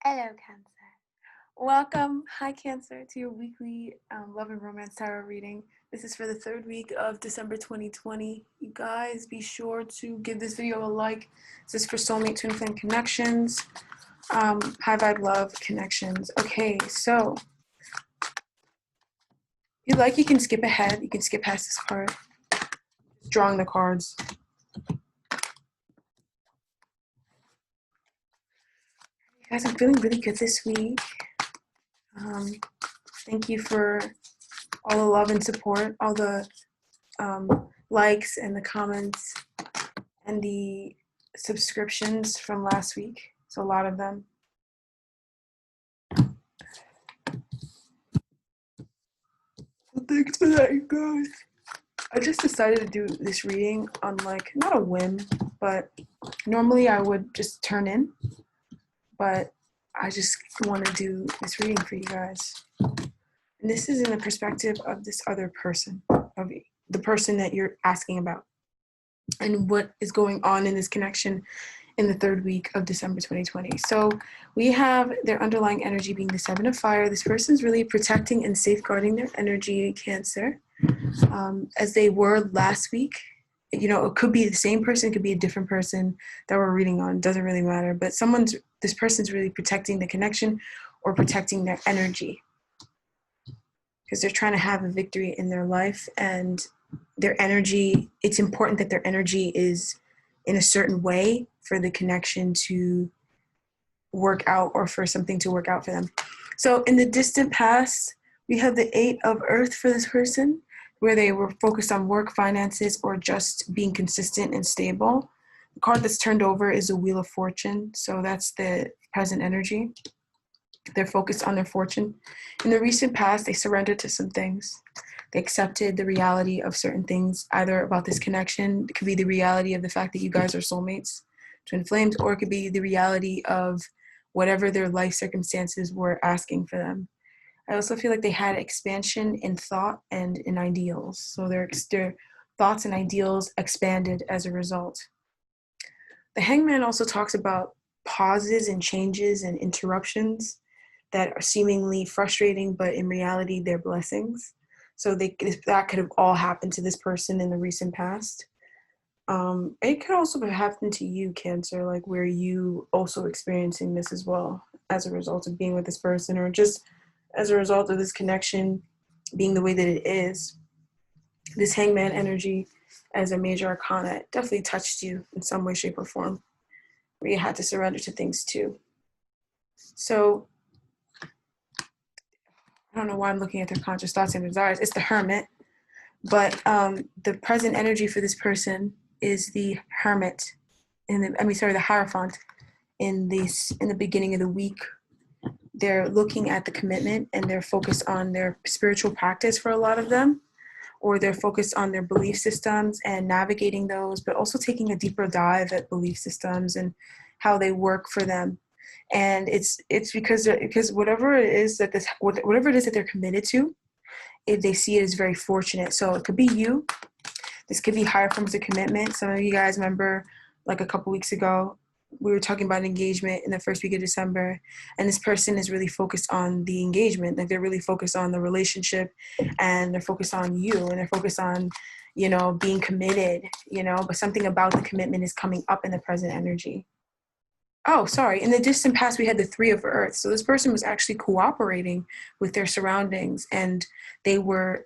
Hello, Cancer. Welcome, hi Cancer, to your weekly love and romance tarot reading. This is for the third week of December 2020. You guys, be sure to give this video a like. This is for Soulmate Twinflame connections, high vibe love connections. Okay, so if you like, you can skip ahead. You can skip past this card. Drawing the cards. Guys, I'm feeling really good this week. Thank you for all the love and support, all the likes and the comments and the subscriptions from last week. So a lot of them. Thanks for that, you guys. I just decided to do this reading on not a whim, but normally I would just turn in, but I just want to do this reading for you guys. And this is in the perspective of this other person, of the person that you're asking about, and what is going on in this connection in the third week of December 2020. So we have their underlying energy being the Seven of Fire. This person's really protecting and safeguarding their energy, Cancer, as they were last week. You know, it could be the same person, it could be a different person that we're reading on, doesn't really matter, but this person's really protecting the connection or protecting their energy, because they're trying to have a victory in their life, and their energy, it's important that their energy is in a certain way for the connection to work out, or for something to work out for them. So in the distant past, we have the Eight of Earth for this person, where they were focused on work, finances, or just being consistent and stable. The card that's turned over is the Wheel of Fortune, so that's the present energy. They're focused on their fortune. In the recent past, they surrendered to some things. They accepted the reality of certain things, either about this connection. It could be the reality of the fact that you guys are soulmates, twin flames, or it could be the reality of whatever their life circumstances were asking for them. I also feel like they had expansion in thought and in ideals. So their thoughts and ideals expanded as a result. The Hangman also talks about pauses and changes and interruptions that are seemingly frustrating, but in reality, they're blessings. So that could have all happened to this person in the recent past. It could also have happened to you, Cancer, like where you also experiencing this as well as a result of being with this person, or just as a result of this connection being the way that it is. This Hangman energy as a major arcana definitely touched you in some way, shape, or form, where you had to surrender to things too. So I don't know why I'm looking at their conscious thoughts and desires. It's the Hermit, but the present energy for this person is the Hermit, the Hierophant. In the beginning of the week, they're looking at the commitment, and they're focused on their spiritual practice for a lot of them, or they're focused on their belief systems and navigating those, but also taking a deeper dive at belief systems and how they work for them. And it's because whatever it is that they're committed to, they see it as very fortunate. So it could be you. This could be higher forms of commitment. Some of you guys remember, like a couple weeks ago, we were talking about engagement in the first week of December, and this person is really focused on the engagement. Like, they're really focused on the relationship, and they're focused on you, and they're focused on, being committed, but something about the commitment is coming up in the present energy. Oh, sorry. In the distant past, we had the Three of Earth. So this person was actually cooperating with their surroundings, and they were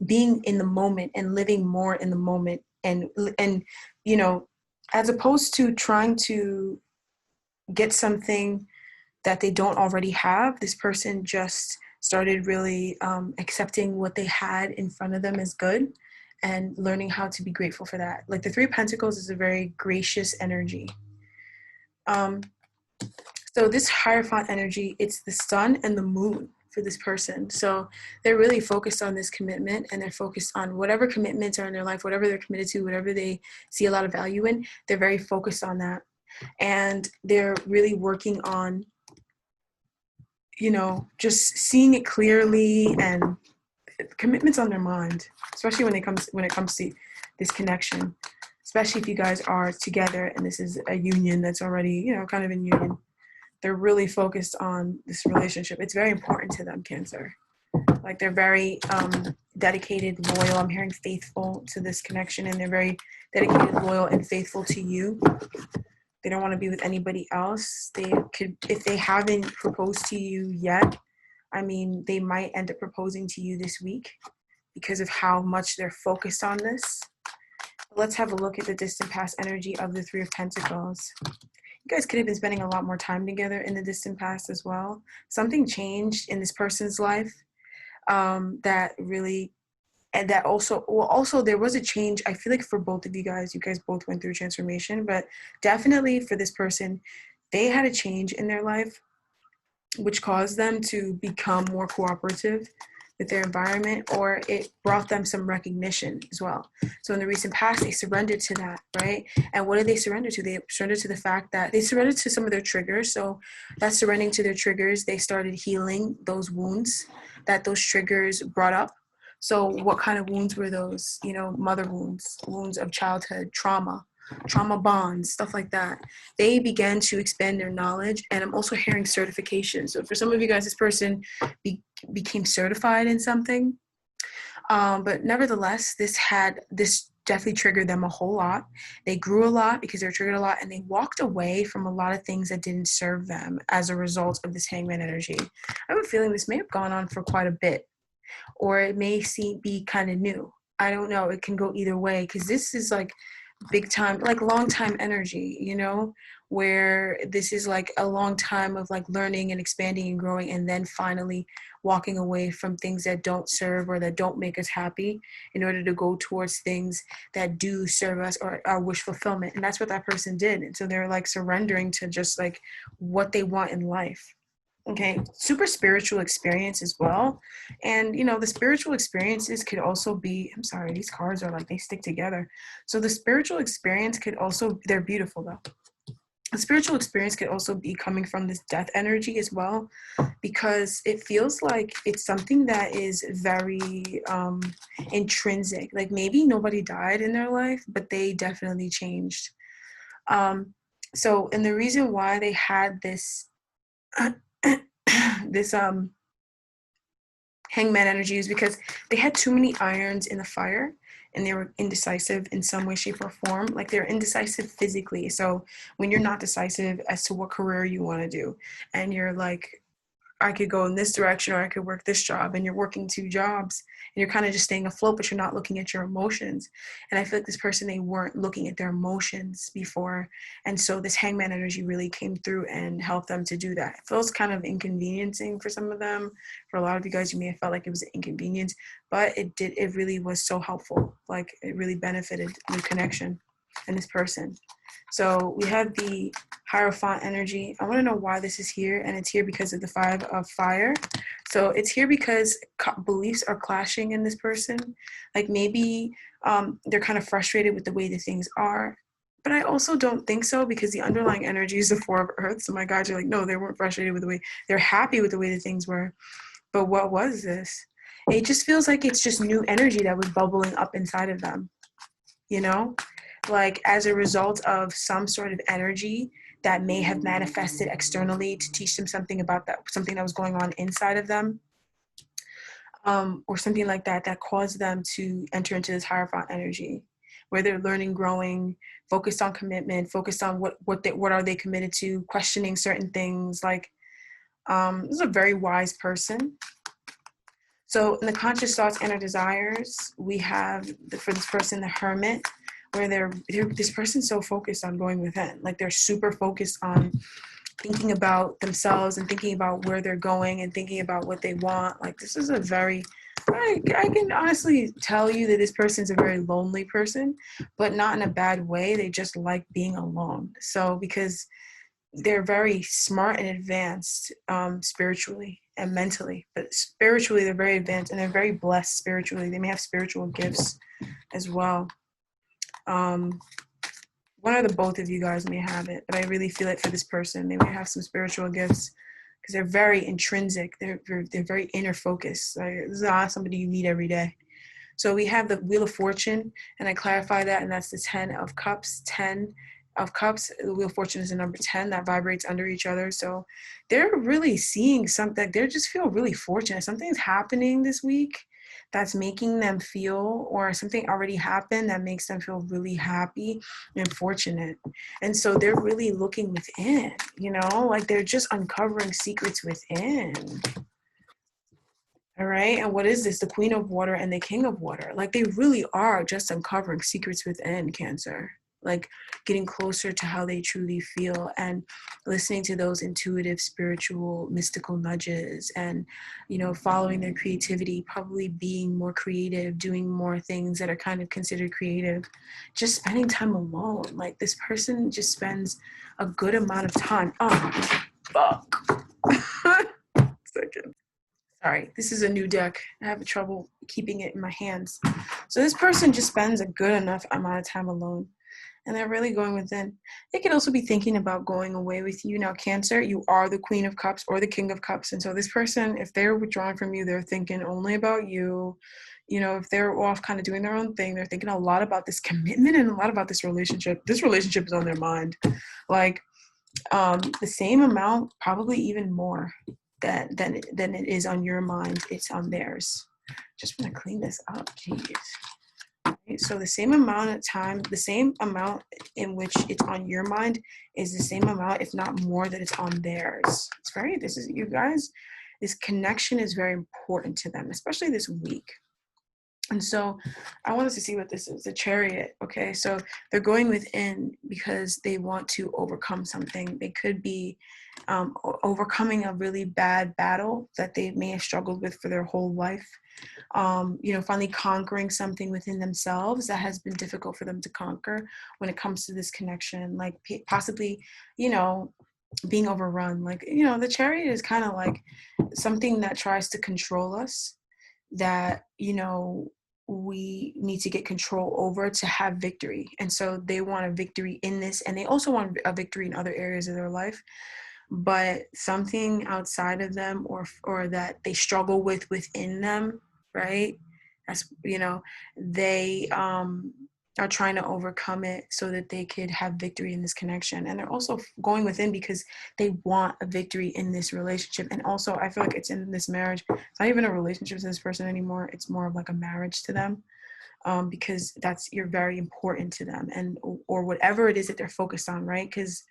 being in the moment and living more in the moment. And as opposed to trying to get something that they don't already have, this person just started really accepting what they had in front of them as good and learning how to be grateful for that. Like, the Three of Pentacles is a very gracious energy. So this Hierophant energy, it's the sun and the moon for this person. So they're really focused on this commitment, and they're focused on whatever commitments are in their life, whatever they're committed to, whatever they see a lot of value in, they're very focused on that. And they're really working on, just seeing it clearly, and commitments on their mind, especially when it comes to this connection, especially if you guys are together and this is a union that's already, kind of in union. they're really focused on this relationship. It's very important to them, Cancer. Like they're very dedicated, loyal. I'm hearing faithful to this connection, and they're very dedicated, loyal, and faithful to you. They don't want to be with anybody else. They could, if they haven't proposed to you yet, I mean, they might end up proposing to you this week because of how much they're focused on this. Let's have a look at the distant past energy of the Three of Pentacles. You guys could have been spending a lot more time together in the distant past as well. Something changed in this person's life that really, and that also there was a change. I feel like for both of you guys both went through transformation, but definitely for this person, they had a change in their life which caused them to become more cooperative with their environment, or it brought them some recognition as well. So in the recent past, they surrendered to that, right? And what did they surrender to? They surrendered to the fact that they surrendered to some of their triggers. So that's surrendering to their triggers. They started healing those wounds that those triggers brought up. So what kind of wounds were those? You know, mother wounds, wounds of childhood, trauma bonds, stuff like that. They began to expand their knowledge. And I'm also hearing certification. So for some of you guys, this person became certified in something. But nevertheless, this definitely triggered them a whole lot. They grew a lot because they were triggered a lot, and they walked away from a lot of things that didn't serve them as a result of this Hangman energy. I have a feeling this may have gone on for quite a bit, or it may be kind of new. I don't know. It can go either way, because this is like big time, like long time energy, you know, where this is like a long time of like learning and expanding and growing, and then finally walking away from things that don't serve or that don't make us happy in order to go towards things that do serve us or our wish fulfillment. And that's what that person did. And so they're like surrendering to just like what they want in life. Okay, super spiritual experience as well. And, you know, the spiritual experiences could also be, I'm sorry, these cards are like, they stick together. So the spiritual experience could also, they're beautiful though. The spiritual experience could also be coming from this death energy as well, because it feels like it's something that is very intrinsic. Like maybe nobody died in their life, but they definitely changed. So, and the reason why they had this this Hangman energy is because they had too many irons in the fire, and they were indecisive in some way, shape, or form. Like they're indecisive physically. So when you're not decisive as to what career you want to do, and you're like, I could go in this direction, or I could work this job, and you're working two jobs, and you're kind of just staying afloat, but you're not looking at your emotions. And I feel like this person, they weren't looking at their emotions before. And so this Hangman energy really came through and helped them to do that. It feels kind of inconveniencing for some of them. For a lot of you guys, you may have felt like it was an inconvenience, but it really was so helpful. Like it really benefited the connection and this person. So we have the Hierophant energy. I want to know why this is here, and it's here because of the Five of Fire. So it's here because beliefs are clashing in this person. Like maybe they're kind of frustrated with the way the things are, but I also don't think so, because the underlying energy is the Four of Earth. So my guys are like, no, they weren't frustrated with the way, they're happy with the way the things were. But what was this? It just feels like it's just new energy that was bubbling up inside of them, you know? Like as a result of some sort of energy that may have manifested externally to teach them something about that, something that was going on inside of them, or something like that, that caused them to enter into this Hierophant energy, where they're learning, growing, focused on commitment, focused on what are they committed to, questioning certain things. Like this is a very wise person. So in the conscious thoughts and our desires, we have for this person, the Hermit, where this person's so focused on going within. Like they're super focused on thinking about themselves and thinking about where they're going and thinking about what they want. Like this is a very, I can honestly tell you that this person's a very lonely person, but not in a bad way. They just like being alone. So because they're very smart and advanced spiritually and mentally, but spiritually they're very advanced and they're very blessed spiritually. They may have spiritual gifts as well. One or the both of you guys may have it, but I really feel it for this person. They may have some spiritual gifts because they're very intrinsic. They're very inner focused. Like, this is not somebody you meet every day. So we have the Wheel of Fortune, and I clarify that, and that's the 10 of Cups, 10 of Cups, the Wheel of Fortune is a number 10 that vibrates under each other. So they're really seeing something. They just feel really fortunate. Something's happening this week that's making them feel, or something already happened that makes them feel really happy and fortunate. And so they're really looking within, you know, like they're just uncovering secrets within. All right. And what is this? The Queen of Water and the King of Water. Like they really are just uncovering secrets within, Cancer. Like getting closer to how they truly feel and listening to those intuitive, spiritual, mystical nudges and, you know, following their creativity, probably being more creative, doing more things that are kind of considered creative, just spending time alone. Like this person just spends a good amount of time. Oh, fuck. Second. Sorry, this is a new deck. I have trouble keeping it in my hands. So this person just spends a good enough amount of time alone. And they're really going within. They could also be thinking about going away with you. Now, Cancer, you are the Queen of Cups or the King of Cups. And so this person, if they're withdrawing from you, they're thinking only about you. You know, if they're off kind of doing their own thing, they're thinking a lot about this commitment and a lot about this relationship. This relationship is on their mind. Like the same amount, probably even more than it is on your mind. It's on theirs. Just want to clean this up. Jeez. So the same amount of time, the same amount in which it's on your mind is the same amount, if not more, that it's on theirs. It's very, this is, you guys, this connection is very important to them, especially this week. And so I want us to see what this is, the Chariot. Okay, so they're going within because they want to overcome something. They could be overcoming a really bad battle that they may have struggled with for their whole life. You know, finally conquering something within themselves that has been difficult for them to conquer when it comes to this connection, like possibly, you know, being overrun. Like, you know, the Chariot is kind of like something that tries to control us, that, you know, we need to get control over to have victory. And so they want a victory in this, and they also want a victory in other areas of their life. But something outside of them, or that they struggle with within them, right? That's, you know, they are trying to overcome it so that they could have victory in this connection. And they're also going within because they want a victory in this relationship. And also, I feel like it's in this marriage. It's not even a relationship to this person anymore. It's more of like a marriage to them. Because you're very important to them, and or whatever it is that they're focused on, right? Because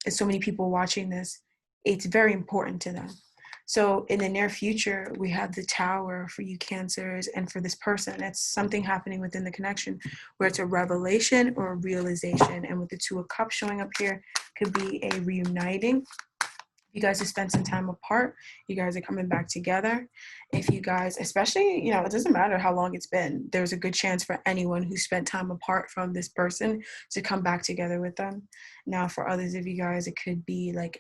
there's so many people watching this, it's very important to them. So in the near future, we have the Tower for you Cancers, and for this person, it's something happening within the connection where it's a revelation or a realization. And with the Two of Cups showing up here, could be a reuniting. You guys have spent some time apart. You guys are coming back together. If you guys, especially, you know, it doesn't matter how long it's been, there's a good chance for anyone who spent time apart from this person to come back together with them. Now, for others of you guys, it could be like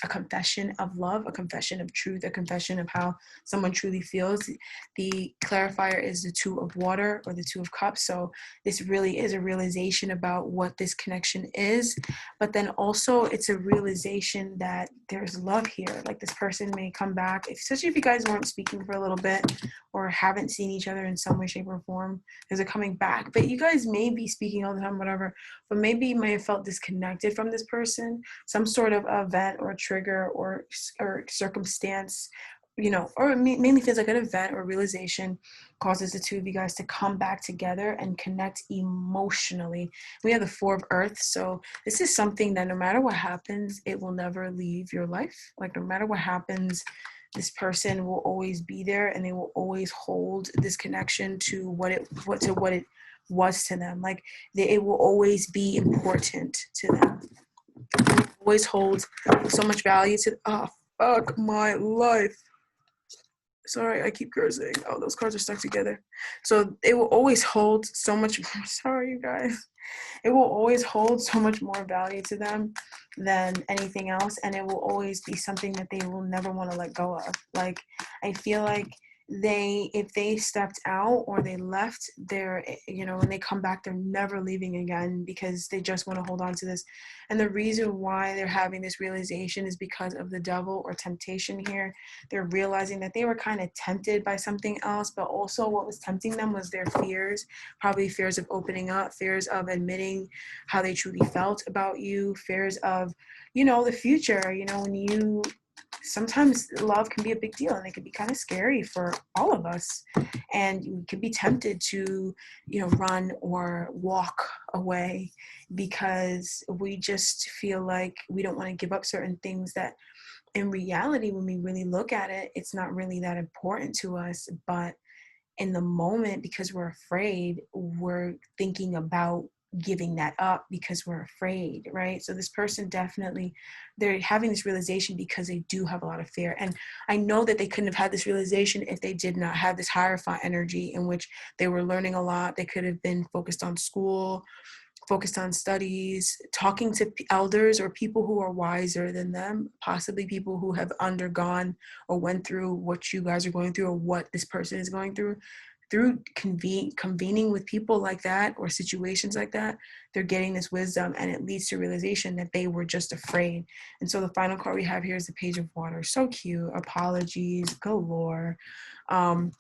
a confession of love, a confession of truth, a confession of how someone truly feels. The clarifier is the Two of Water or the Two of Cups. So this really is a realization about what this connection is, but then also it's a realization that there's love here. Like this person may come back, especially if you guys weren't speaking for a little bit or haven't seen each other in some way, shape, or form. There's a coming back, but you guys may be speaking all the time, whatever, but maybe you may have felt disconnected from this person. Some sort of event or trigger or circumstance, you know, or it mainly feels like an event or realization causes the two of you guys to come back together and connect emotionally. We have the Four of Earth. So this is something that no matter what happens, it will never leave your life. Like no matter what happens, this person will always be there, and they will always hold this connection to what it was to them. Like it will always be important to them. It will always hold so much value to, oh, fuck my life. Sorry, I keep cursing. Oh, those cards are stuck together. So it will always hold so much more. Sorry, you guys. It will always hold so much more value to them than anything else. And it will always be something that they will never want to let go of. Like, I feel like if they stepped out or they left, they're, when they come back, they're never leaving again, because they just want to hold on to this. And the reason why they're having this realization is because of the devil or temptation here. They're realizing that they were kind of tempted by something else, but also what was tempting them was their fears, probably fears of opening up, fears of admitting how they truly felt about you, fears of, the future. When sometimes love can be a big deal, and it can be kind of scary for all of us, and you can be tempted to run or walk away, because we just feel like we don't want to give up certain things that in reality, when we really look at it, it's not really that important to us. But in the moment, because we're afraid, we're thinking about giving that up because we're afraid, right? So this person definitely, they're having this realization because they do have a lot of fear. And I know that they couldn't have had this realization if they did not have this Hierophant energy, in which they were learning a lot. They could have been focused on school, focused on studies, talking to elders or people who are wiser than them, possibly people who have undergone or went through what you guys are going through, or what this person is going through. Through convening with people like that, or situations like that, they're getting this wisdom, and it leads to realization that they were just afraid. And so the final card we have here is the Page of Water. So cute. Apologies galore. And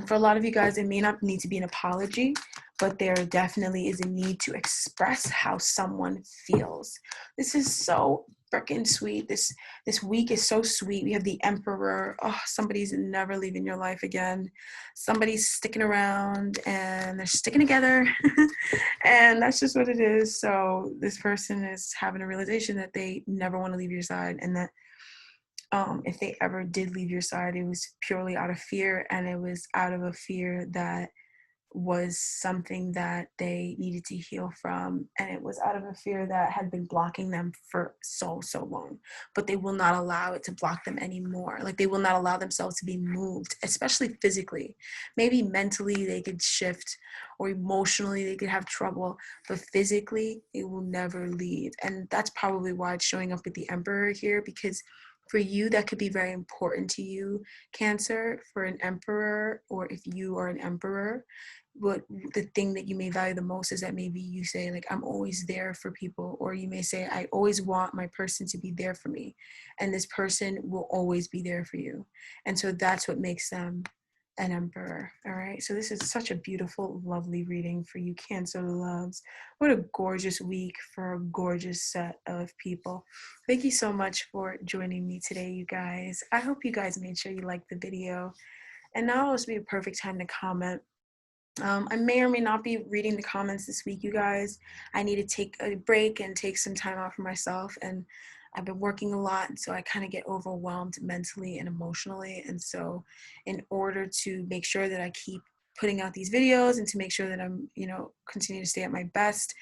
for a lot of you guys, it may not need to be an apology, but there definitely is a need to express how someone feels. This is so freaking sweet. This week is so sweet. We have the Emperor. Oh, somebody's never leaving your life again. Somebody's sticking around, and they're sticking together. And that's just what it is. So this person is having a realization that they never want to leave your side, and that if they ever did leave your side, it was purely out of fear, and it was out of a fear that was something that they needed to heal from, and it was out of a fear that had been blocking them for so long. But they will not allow it to block them anymore. Like, they will not allow themselves to be moved, especially physically. Maybe mentally they could shift, or emotionally they could have trouble, but physically it will never leave. And that's probably why it's showing up with the Emperor here, because for you, that could be very important to you, Cancer. For an Emperor, or if you are an Emperor, what the thing that you may value the most is that maybe you say, like, I'm always there for people, or you may say, I always want my person to be there for me, and this person will always be there for you. And so that's what makes them an Emperor. All right, so this is such a beautiful, lovely reading for you, Cancer loves. What a gorgeous week for a gorgeous set of people. Thank you so much for joining me today, you guys. I hope you guys made sure you liked the video, and now will also be a perfect time to comment. I may or may not be reading the comments this week, you guys. I need to take a break and take some time out for myself, and I've been working a lot, and so I kind of get overwhelmed mentally and emotionally. And so in order to make sure that I keep putting out these videos, and to make sure that I'm, continue to stay at my best,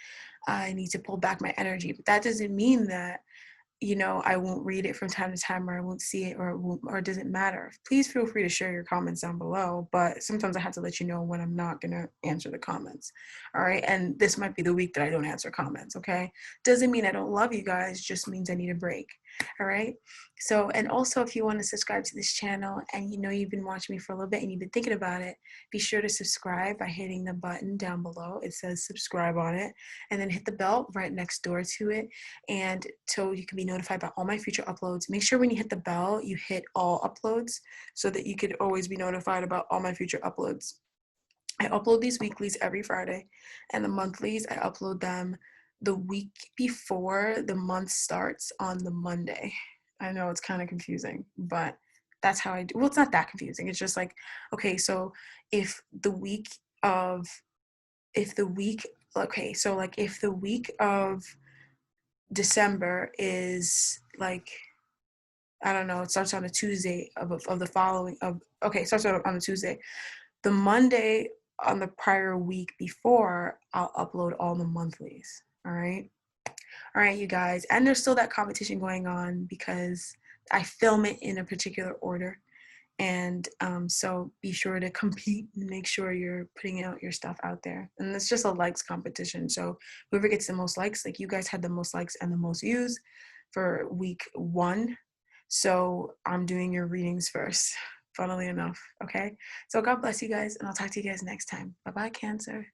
I need to pull back my energy. But that doesn't mean that I won't read it from time to time, or I won't see it, or it doesn't matter. Please feel free to share your comments down below, but sometimes I have to let you know when I'm not going to answer the comments. All right. And this might be the week that I don't answer comments. Okay. Doesn't mean I don't love you guys, just means I need a break. All right. So, and also, if you want to subscribe to this channel, and you've been watching me for a little bit and you've been thinking about it, be sure to subscribe by hitting the button down below. It says subscribe on it, and then hit the bell right next door to it. And so you can be notified about all my future uploads. Make sure when you hit the bell, you hit all uploads, so that you could always be notified about all my future uploads. I upload these weeklies every Friday, and the monthlies, I upload them the week before the month starts on the Monday. I know it's kind of confusing, but that's how I do. Well, it's not that confusing. It's just like, okay, so if the week of December is like, I don't know, it starts on a Tuesday of the following of, okay, it starts on a Tuesday. The Monday on the prior week before, I'll upload all the monthlies. All right. All right, you guys. And there's still that competition going on, because I film it in a particular order. And so be sure to compete and make sure you're putting out your stuff out there. And it's just a likes competition. So whoever gets the most likes, like you guys had the most likes and the most views for week 1. So I'm doing your readings first. funnily enough. Okay. So God bless you guys, and I'll talk to you guys next time. Bye bye, Cancer.